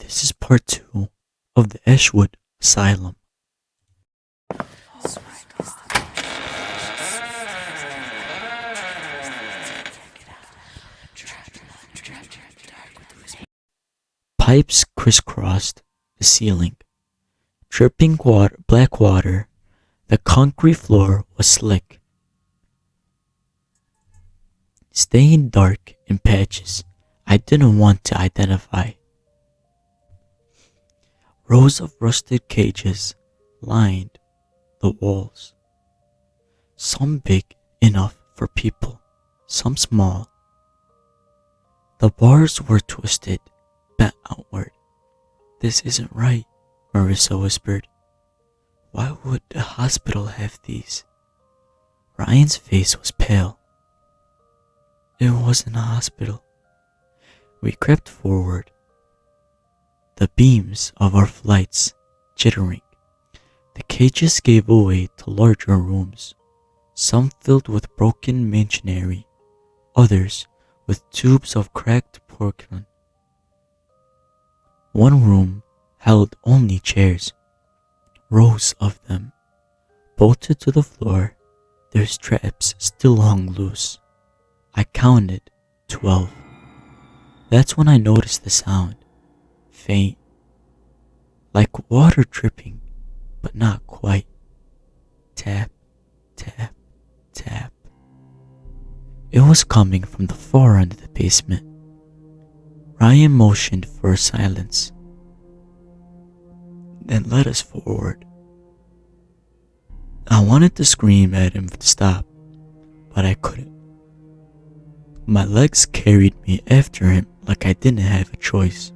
This is part 2 of the Ashwood asylum. Pipes crisscrossed the ceiling, dripping black water. The concrete floor was slick, staying dark in patches I didn't want to identify. Rows of rusted cages lined the walls, some big enough for people, some small. The bars were twisted, bent outward. "This isn't right," Marissa whispered. "Why would the hospital have these?" Ryan's face was pale. "It wasn't a hospital." We crept forward, the beams of our flights jittering. The cages gave away to larger rooms, some filled with broken machinery, others with tubes of cracked porcelain. One room held only chairs, rows of them, bolted to the floor, their straps still hung loose. I counted 12. That's when I noticed the sound, faint, like water dripping, but not quite. Tap, tap, tap. It was coming from the far end of the basement. Ryan motioned for silence, then led us forward. I wanted to scream at him to stop, but I couldn't. My legs carried me after him like I didn't have a choice.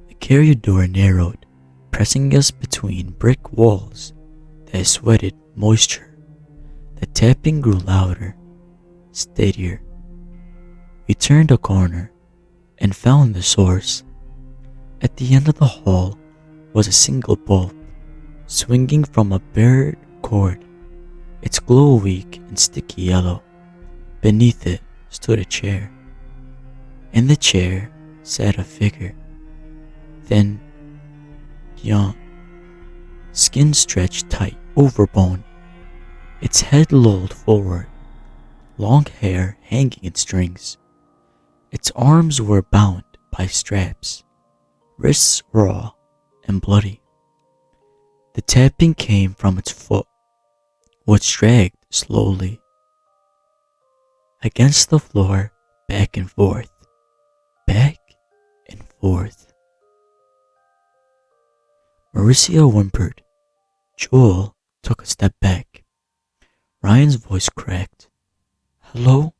The carrier door narrowed, pressing us between brick walls that sweated moisture. The tapping grew louder, steadier. We turned a corner and found the source. At the end of the hall was a single bulb, swinging from a bare cord, its glow weak and sticky yellow. Beneath it stood a chair. In the chair sat a figure, thin, young, skin stretched tight over bone, its head lolled forward, long hair hanging in strings. Its arms were bound by straps, wrists raw and bloody. The tapping came from its foot, which dragged slowly against the floor, back and forth, back and forth. Marissa whimpered. Joel took a step back. Ryan's voice cracked. "Hello?"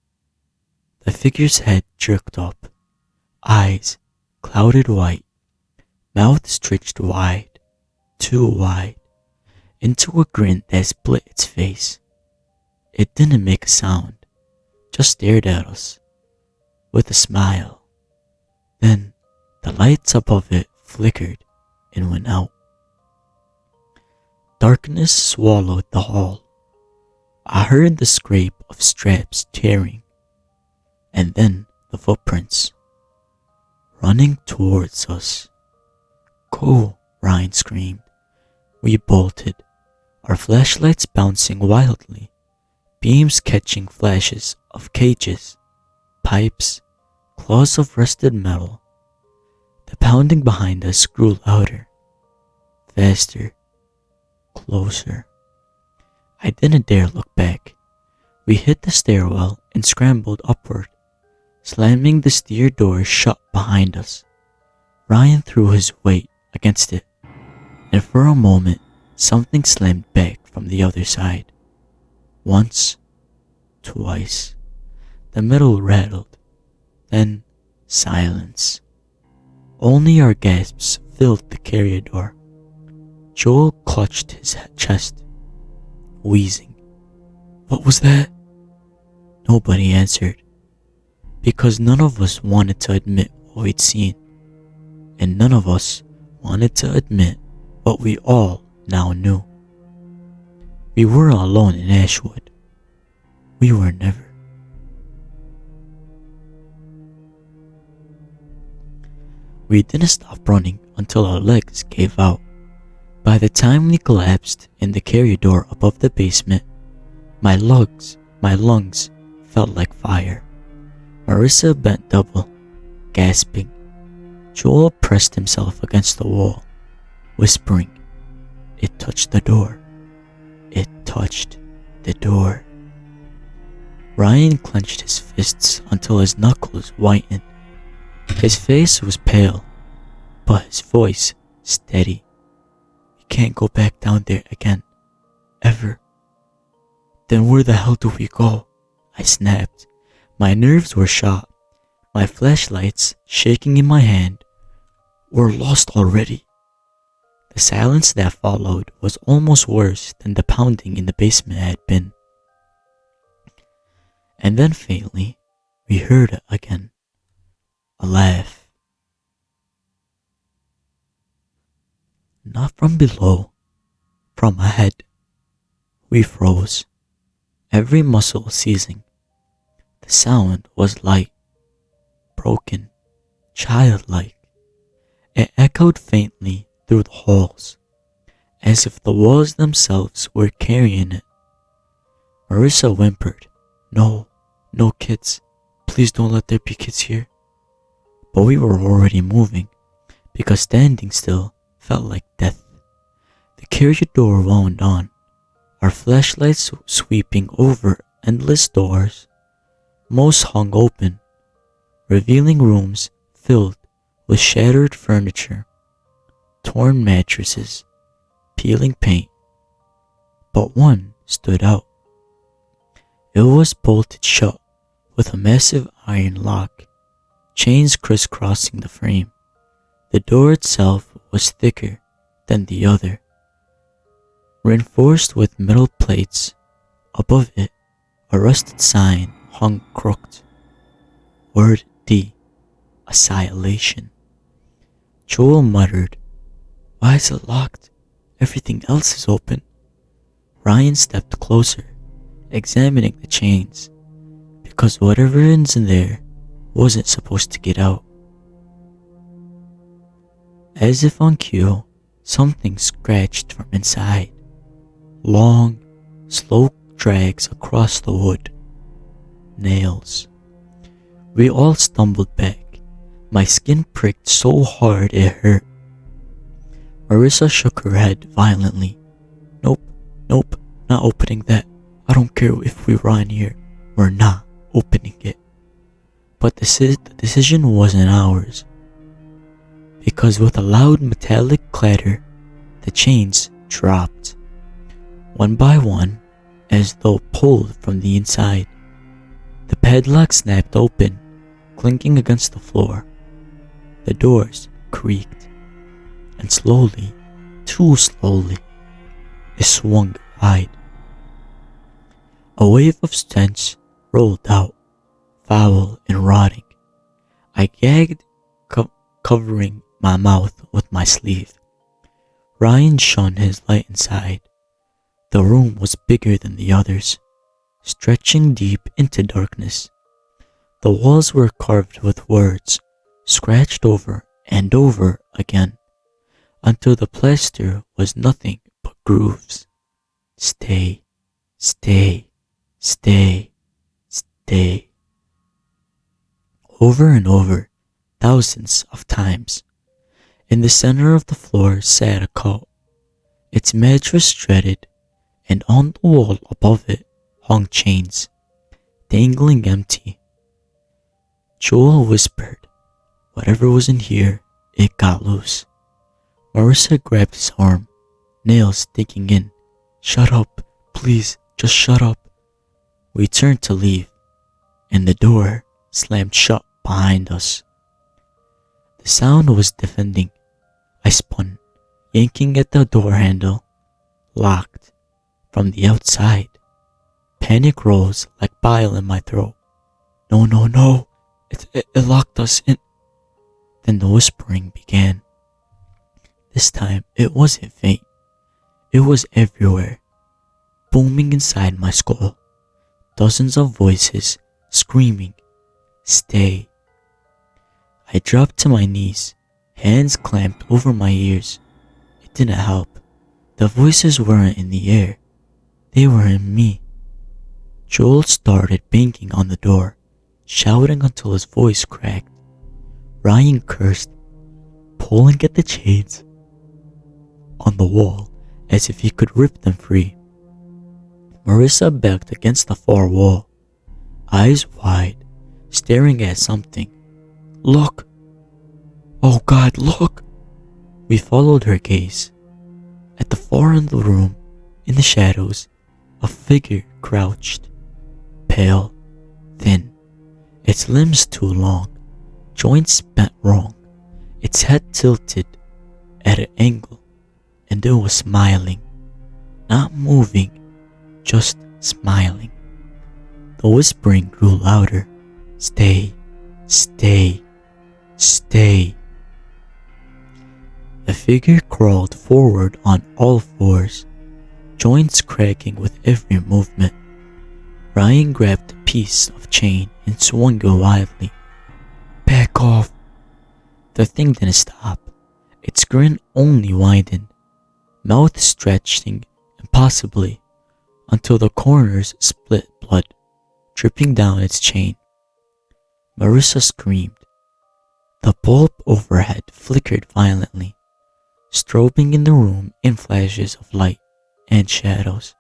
The figure's head jerked up, eyes clouded white, mouth stretched wide, too wide, into a grin that split its face. It didn't make a sound, just stared at us with a smile. Then the lights above it flickered and went out. Darkness swallowed the hall. I heard the scrape of straps tearing, and then the footprints running towards us. "Go!" Ryan screamed. We bolted, our flashlights bouncing wildly, beams catching flashes of cages, pipes, claws of rusted metal. The pounding behind us grew louder, faster, closer. I didn't dare look back. We hit the stairwell and scrambled upward, slamming the stair door shut behind us. Ryan threw his weight against it, and for a moment something slammed back from the other side. Once, twice, the metal rattled, then silence. Only our gasps filled the carrier door. Joel clutched his chest, wheezing. "What was that?" Nobody answered, because none of us wanted to admit what we'd seen, and none of us wanted to admit what we all now knew. We were alone in Ashwood. We were never. We didn't stop running until our legs gave out. By the time we collapsed in the corridor above the basement, my lungs felt like fire. Marissa bent double, gasping. Joel pressed himself against the wall, whispering, "It touched the door. It touched the door." Ryan clenched his fists until his knuckles whitened. His face was pale, but his voice steady. "We can't go back down there again. Ever." "Then where the hell do we go?" I snapped. My nerves were shot. My flashlights, shaking in my hand, were lost already. The silence that followed was almost worse than the pounding in the basement had been. And then faintly, we heard it again. A laugh. Not from below, from ahead. We froze, every muscle seizing. The sound was light, broken, childlike. It echoed faintly through the halls, as if the walls themselves were carrying it. Marissa whimpered, "No, no kids. Please don't let there be kids here." But we were already moving, because standing still felt like death. The corridor wound on, our flashlights sweeping over endless doors. Most hung open, revealing rooms filled with shattered furniture, torn mattresses, peeling paint. But one stood out. It was bolted shut with a massive iron lock, chains crisscrossing the frame. The door itself was thicker than the other, reinforced with metal plates. Above it, a rusted sign hung crooked. Word D. Asylum. Joel muttered, "Why is it locked? Everything else is open." Ryan stepped closer, examining the chains, because whatever is in there wasn't supposed to get out. As if on cue, something scratched from inside. Long, slow drags across the wood. Nails. We all stumbled back. My skin pricked so hard it hurt. Marissa shook her head violently. Nope, not opening that. I don't care if we run here. We're not opening it." But the decision wasn't ours, because with a loud metallic clatter, the chains dropped, one by one, as though pulled from the inside. The padlock snapped open, clinking against the floor. The doors creaked, and slowly, too slowly, it swung wide. A wave of stench rolled out, foul and rotting. I gagged, covering my mouth with my sleeve. Ryan shone his light inside. The room was bigger than the others, stretching deep into darkness. The walls were carved with words, scratched over and over again, until the plaster was nothing but grooves. Stay, stay, stay, stay. Over and over, thousands of times. In the center of the floor sat a cot, its mattress shredded, and on the wall above it hung chains, dangling empty. Joel whispered, "Whatever was in here, it got loose." Marissa grabbed his arm, nails digging in. "Shut up, please, just shut up." We turned to leave, and the door slammed shut behind us. The sound was deafening. I spun, yanking at the door handle. Locked from the outside. Panic rose like bile in my throat. No. It locked us in." Then the whispering began. This time it wasn't faint. It was everywhere, booming inside my skull. Dozens of voices screaming, "Stay." I dropped to my knees, Hands clamped over my ears. It didn't help. The voices weren't in the air. They were in me. Joel started banging on the door, shouting until his voice cracked. Ryan cursed, pulling at the chains on the wall as if he could rip them free. Marissa backed against the far wall, eyes wide, staring at something. "Look! Oh God, look!" We followed her gaze. At the far end of the room, in the shadows, a figure crouched. Pale, thin, its limbs too long, joints bent wrong, its head tilted at an angle, and it was smiling. Not moving, just smiling. The whispering grew louder. "Stay, stay, stay." The figure crawled forward on all fours, joints cracking with every movement. Ryan grabbed a piece of chain and swung it wildly. "Back off!" The thing didn't stop. Its grin only widened, mouth stretching impossibly until the corners split blood, dripping down its chain. Marissa screamed. The bulb overhead flickered violently, strobing in the room in flashes of light and shadows.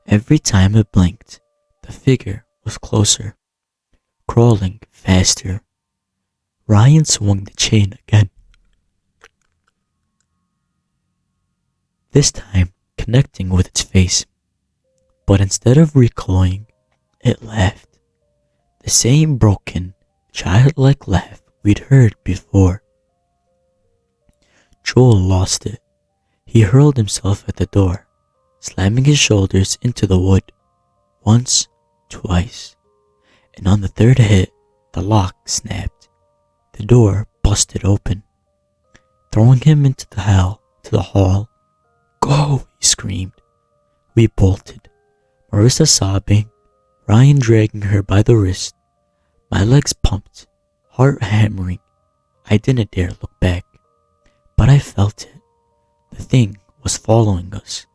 Every time it blinked, the figure was closer, crawling faster. Ryan swung the chain again, this time connecting with its face. But instead of recoiling, it laughed. The same broken, childlike laugh we'd heard before. Joel lost it. He hurled himself at the door, slamming his shoulders into the wood. Once, twice, and on the third hit, the lock snapped. The door busted open, throwing him into the hall. "Go!" he screamed. We bolted, Marissa sobbing, Ryan dragging her by the wrist. My legs pumped, heart hammering. I didn't dare look back, but I felt it. The thing was following us.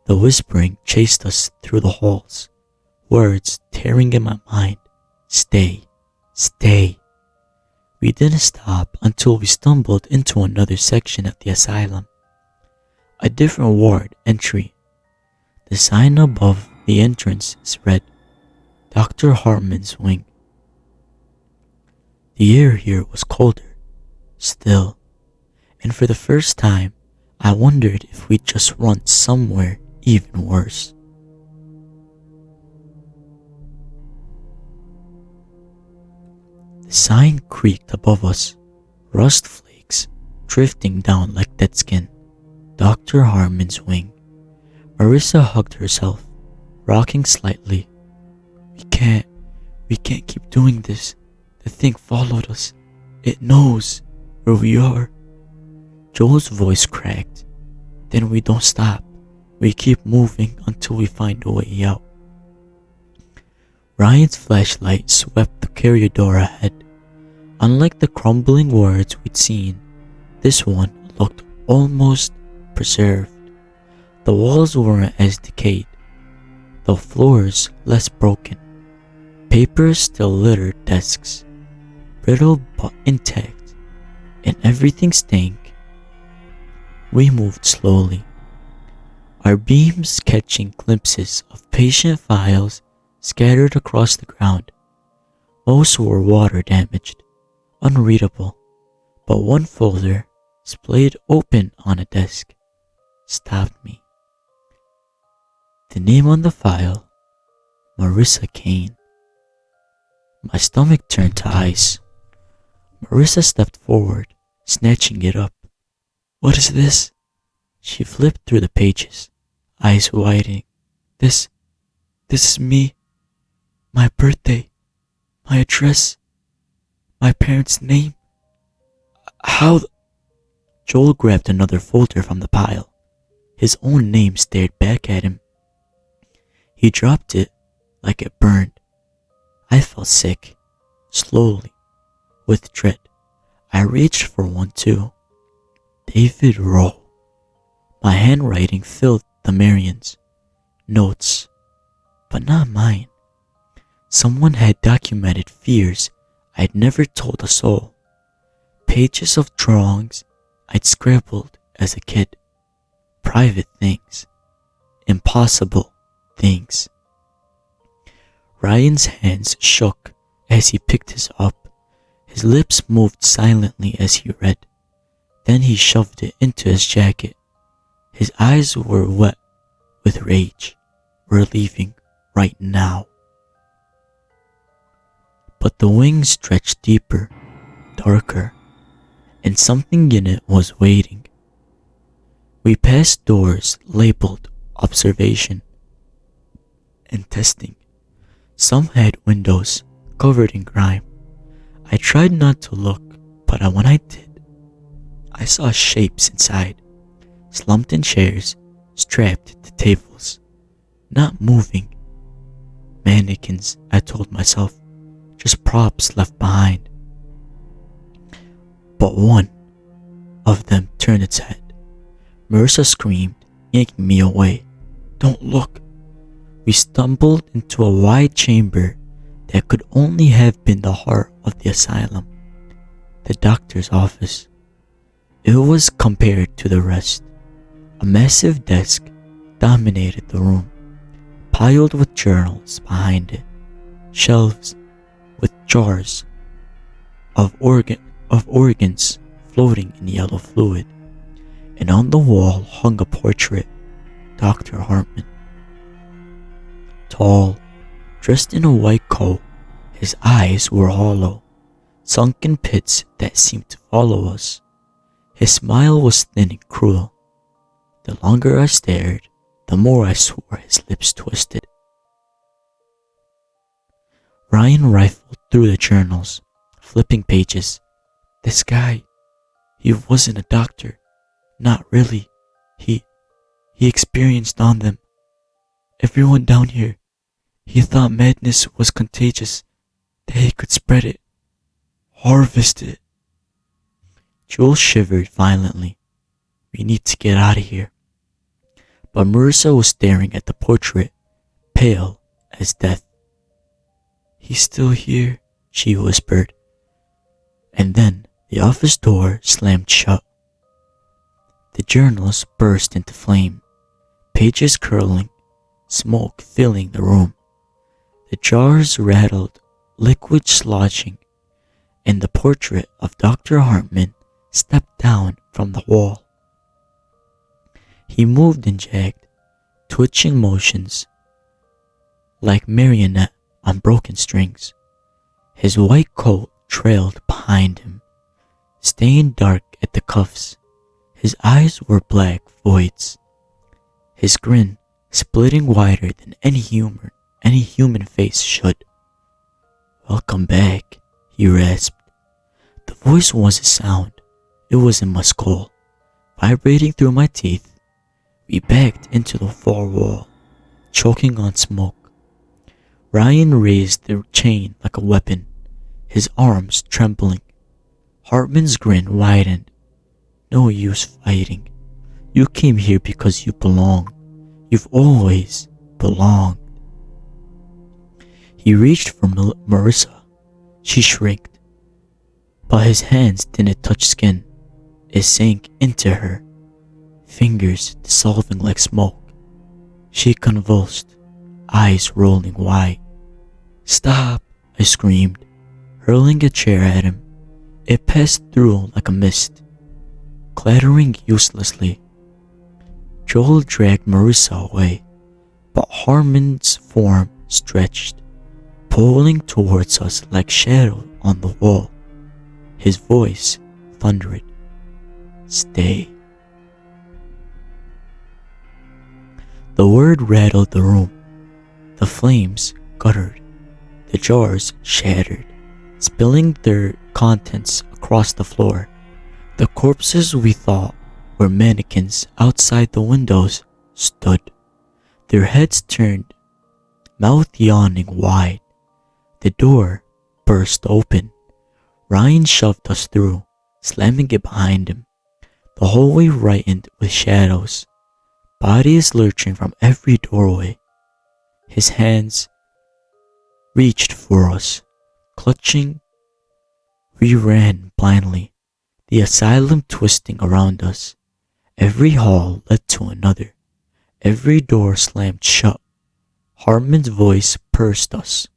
The whispering chased us through the halls, words tearing in my mind. "Stay, stay." We didn't stop until we stumbled into another section of the asylum. A different ward entry. The sign above the entrance read, "Dr. Hartman's wing." The air here was colder, still, and for the first time, I wondered if we'd just run somewhere even worse. The sign creaked above us, rust flakes drifting down like dead skin. Dr. Hartman's wing. Marissa hugged herself, rocking slightly. We can't keep doing this. The thing followed us. It knows where we are." Joel's voice cracked. "Then we don't stop. We keep moving until we find a way out." Ryan's flashlight swept the carrier door ahead. Unlike the crumbling wards we'd seen, this one looked almost preserved. The walls weren't as decayed, the floors less broken. Papers still littered desks, brittle but intact, and everything stank. We moved slowly, our beams catching glimpses of patient files scattered across the ground. Most were water damaged, unreadable, but one folder, splayed open on a desk, stopped me. The name on the file, Marissa Kane. My stomach turned to ice. Marissa stepped forward, snatching it up. "What is this?" She flipped through the pages, eyes widening. This is me. My birthday, my address, my parents' name. How Joel grabbed another folder from the pile. His own name stared back at him. He dropped it like it burned. I felt sick, slowly, with dread. I I reached for one too. David Rowe. My handwriting filled the Marion's notes, but not mine. Someone had documented fears I'd never told a soul. Pages of drawings I'd scribbled as a kid. Private things. Impossible things. Ryan's hands shook as he picked his up. His lips moved silently as he read. Then he shoved it into his jacket. His eyes were wet with rage. We're leaving right now. But the wing stretched deeper, darker, and something in it was waiting. We passed doors labeled observation and testing. Some had windows covered in grime. I tried not to look, but when I did, I saw shapes inside, slumped in chairs, strapped to tables, not moving. Mannequins, I told myself, just props left behind. But one of them turned its head. Marissa screamed, yanking me away. Don't look. We stumbled into a wide chamber that could only have been the heart of the asylum, the doctor's office. It was compared to the rest. A massive desk dominated the room, piled with journals behind it, shelves with jars of organs floating in yellow fluid, and on the wall hung a portrait, Dr. Hartman. Tall, dressed in a white coat, his eyes were hollow, sunken pits that seemed to follow us. His smile was thin and cruel. The longer I stared, the more I swore his lips twisted. Ryan rifled through the journals, flipping pages. This guy, he wasn't a doctor. Not really. He experienced on them. Everyone down here. He thought madness was contagious, that he could spread it, harvest it. Joel shivered violently. We need to get out of here. But Marissa was staring at the portrait, pale as death. He's still here, she whispered. And then the office door slammed shut. The journals burst into flame, pages curling, smoke filling the room. The jars rattled, liquid sloshing, and the portrait of Dr. Hartman stepped down from the wall. He moved in jagged, twitching motions, like marionette on broken strings. His white coat trailed behind him, stained dark at the cuffs. His eyes were black voids, his grin splitting wider than any human face should. Welcome back, he rasped. The voice wasn't sound, it was in my skull, vibrating through my teeth. We backed into the far wall, choking on smoke. Ryan raised the chain like a weapon, his arms trembling. Hartman's grin widened. No use fighting. You came here because you belong. You've always belonged. He reached for Marissa. She shrieked. But his hands didn't touch skin. It sank into her, fingers dissolving like smoke. She convulsed, eyes rolling wide. Stop, I screamed, hurling a chair at him. It passed through like a mist, clattering uselessly. Joel dragged Marissa away, but Hartman's form stretched, pulling towards us like shadow on the wall. His voice thundered. Stay. The word rattled the room. The flames guttered. The jars shattered, spilling their contents across the floor. The corpses we thought were mannequins outside the windows stood, their heads turned, mouth yawning wide. The door burst open. Ryan shoved us through, slamming it behind him. The hallway brightened with shadows, bodies lurching from every doorway. His hands reached for us, clutching. We ran blindly, the asylum twisting around us. Every hall led to another, every door slammed shut. Hartman's voice pierced us,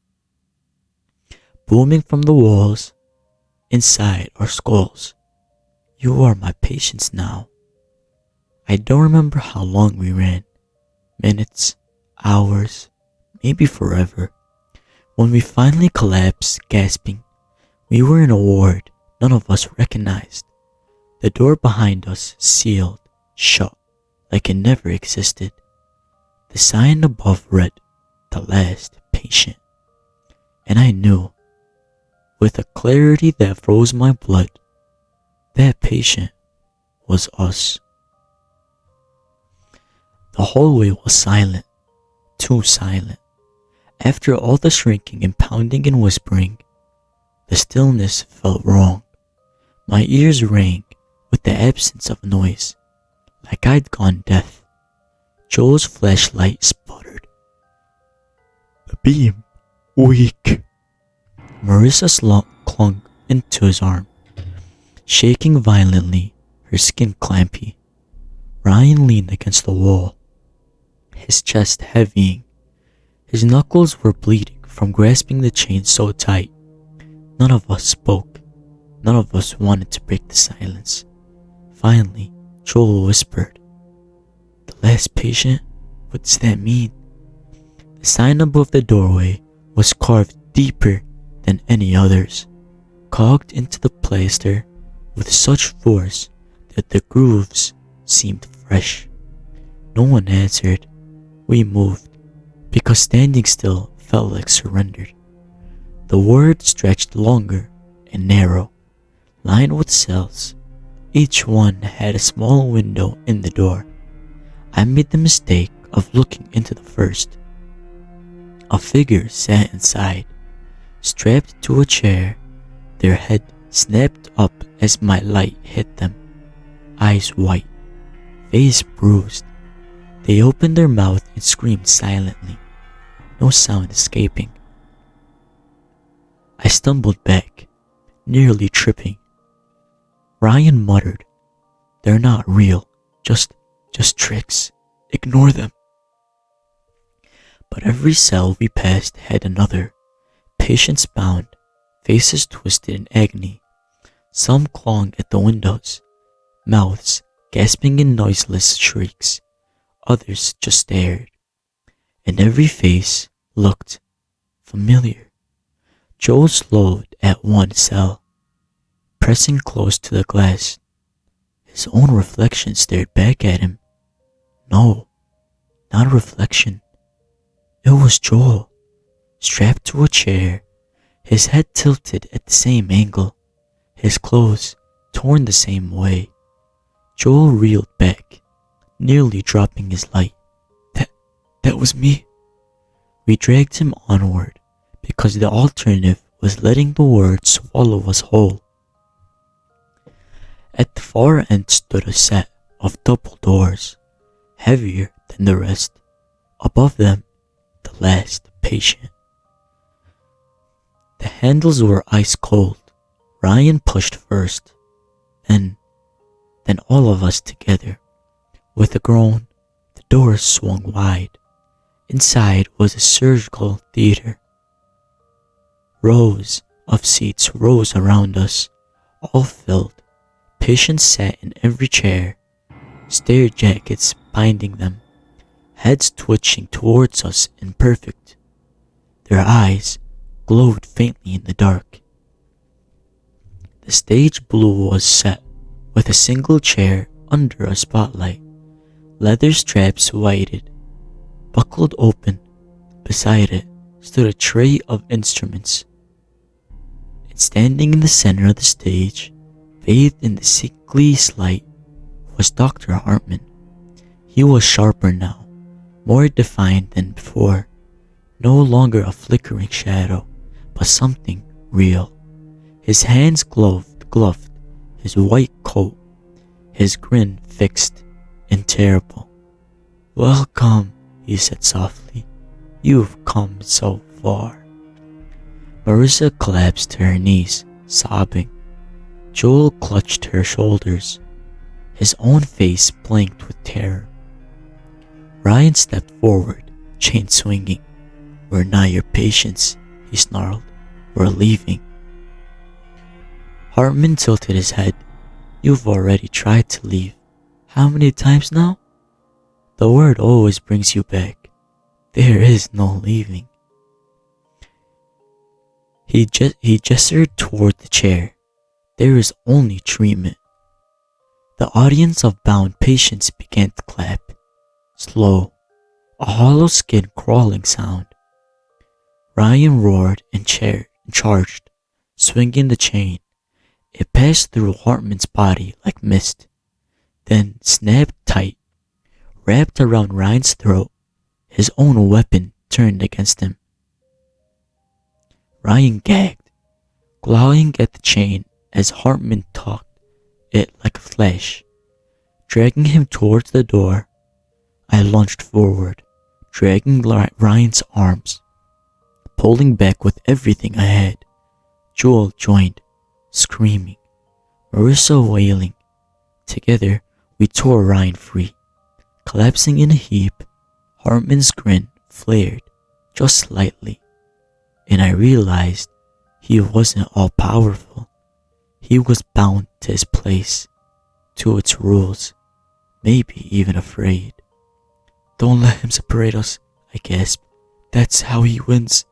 booming from the walls inside our skulls. You are my patients now. I don't remember how long we ran. Minutes, hours, maybe forever. When we finally collapsed, gasping, we were in a ward none of us recognized. The door behind us sealed, shut, like it never existed. The sign above read, "The last patient." And I knew, with a clarity that froze my blood, that patient was us. The hallway was silent, too silent. After all the shrinking and pounding and whispering, the stillness felt wrong. My ears rang with the absence of noise, like I'd gone deaf. Joel's flashlight sputtered. The beam, weak. Marissa clung into his arm, shaking violently, her skin clampy. Ryan leaned against the wall, his chest heavying. His knuckles were bleeding from grasping the chain so tight. None of us spoke. None of us wanted to break the silence. Finally, Joel whispered, "The last patient? What does that mean?" The sign above the doorway was carved deeper than any others, cogged into the plaster with such force that the grooves seemed fresh. No one answered. We moved, because standing still felt like surrender. The ward stretched longer and narrow, lined with cells. Each one had a small window in the door. I made the mistake of looking into the first. A figure sat inside, strapped to a chair, their head snapped up as my light hit them. Eyes white, face bruised. They opened their mouth and screamed silently, no sound escaping. I stumbled back, nearly tripping. Ryan muttered, "They're not real, just tricks. Ignore them." But every cell we passed had another. Patients bound, faces twisted in agony. Some clung at the windows, mouths gasping in noiseless shrieks. Others just stared. And every face looked familiar. Joe slowed at one cell, pressing close to the glass. His own reflection stared back at him. No, not a reflection. It was Joel, strapped to a chair, his head tilted at the same angle, his clothes torn the same way. Joel reeled back, nearly dropping his light. That was me. We dragged him onward, because the alternative was letting the word swallow us whole. At the far end stood a set of double doors, heavier than the rest. Above them, the last patient. The handles were ice cold. Ryan pushed first, then all of us together. With a groan, the doors swung wide. Inside was a surgical theater. Rows of seats rose around us, all filled. Patients sat in every chair, stare jackets binding them, heads twitching towards us imperfect. Their eyes glowed faintly in the dark. The stage blue was set, with a single chair under a spotlight. Leather straps waited, buckled open. Beside it stood a tray of instruments. And standing in the center of the stage, bathed in the sickly light, was Dr. Hartman. He was sharper now, more defined than before. No longer a flickering shadow, but something real. His hands gloved, his white coat, his grin fixed and terrible. "Welcome," he said softly. "You've come so far." Marissa collapsed to her knees, sobbing. Joel clutched her shoulders. His own face blinked with terror. Ryan stepped forward, chain swinging. "We're not your patients," he snarled. "We're leaving." Hartman tilted his head. "You've already tried to leave. How many times now?" "The word always brings you back. There is no leaving." He gestured toward the chair. "There is only treatment." The audience of bound patients began to clap. Slow, a hollow skin crawling sound. Ryan roared and charged, swinging the chain. It passed through Hartman's body like mist, then snapped tight, wrapped around Ryan's throat, his own weapon turned against him. Ryan gagged, clawing at the chain as Hartman tugged it like a flash, dragging him towards the door. I lunged forward, dragging Ryan's arms, pulling back with everything I had. Joel joined, screaming, Marissa wailing. Together, we tore Ryan free. Collapsing in a heap, Hartman's grin flared just slightly, and I realized he wasn't all-powerful. He was bound to his place, to its rules, maybe even afraid. "Don't let him separate us," I gasped. "That's how he wins."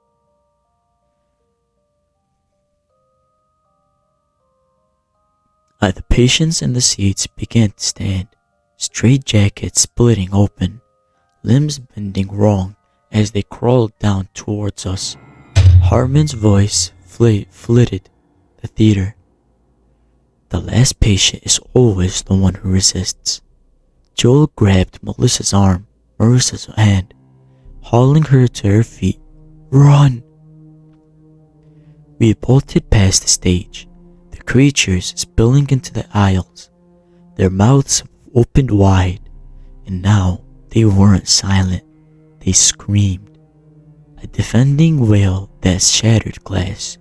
The patients in the seats began to stand, straight jackets splitting open, limbs bending wrong as they crawled down towards us. Hartman's voice flitted the theater. "The last patient is always the one who resists." Joel grabbed Marissa's hand, hauling her to her feet. "Run!" We bolted past the stage, the creatures spilling into the aisles, their mouths opened wide, and now they weren't silent, they screamed. A defending wail that shattered glass,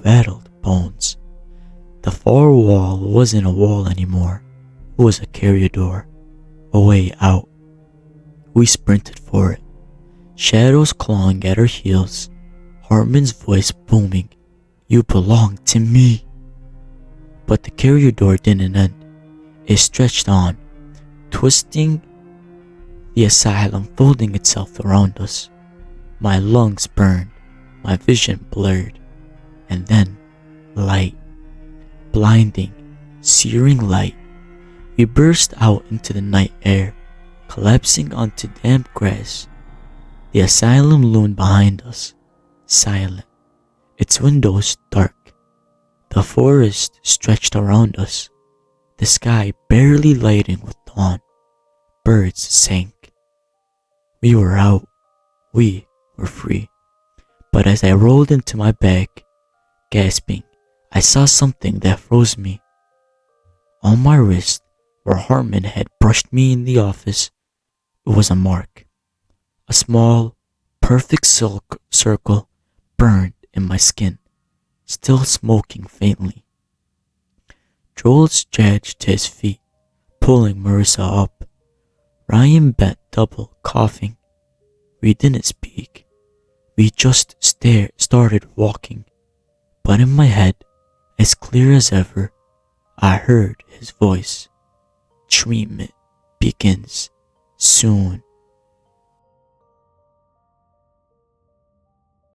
rattled bones. The far wall wasn't a wall anymore, it was a carrier door, a way out. We sprinted for it, shadows clawing at our heels, Hartman's voice booming, "You belong to me." But the carrier door didn't end. It stretched on, twisting, the asylum folding itself around us. My lungs burned, my vision blurred, and then light. Blinding, searing light. We burst out into the night air, collapsing onto damp grass. The asylum loomed behind us, silent, its windows dark. The forest stretched around us, the sky barely lighting with dawn. Birds sank. We were out. We were free. But as I rolled into my bag, gasping, I saw something that froze me. On my wrist, where Hartman had brushed me in the office, it was a mark. A small, perfect circle burned in my skin, still smoking faintly. Joel stretched to his feet, pulling Marissa up. Ryan bent double, coughing. We didn't speak. We just started walking. But in my head, as clear as ever, I heard his voice. "Treatment begins soon."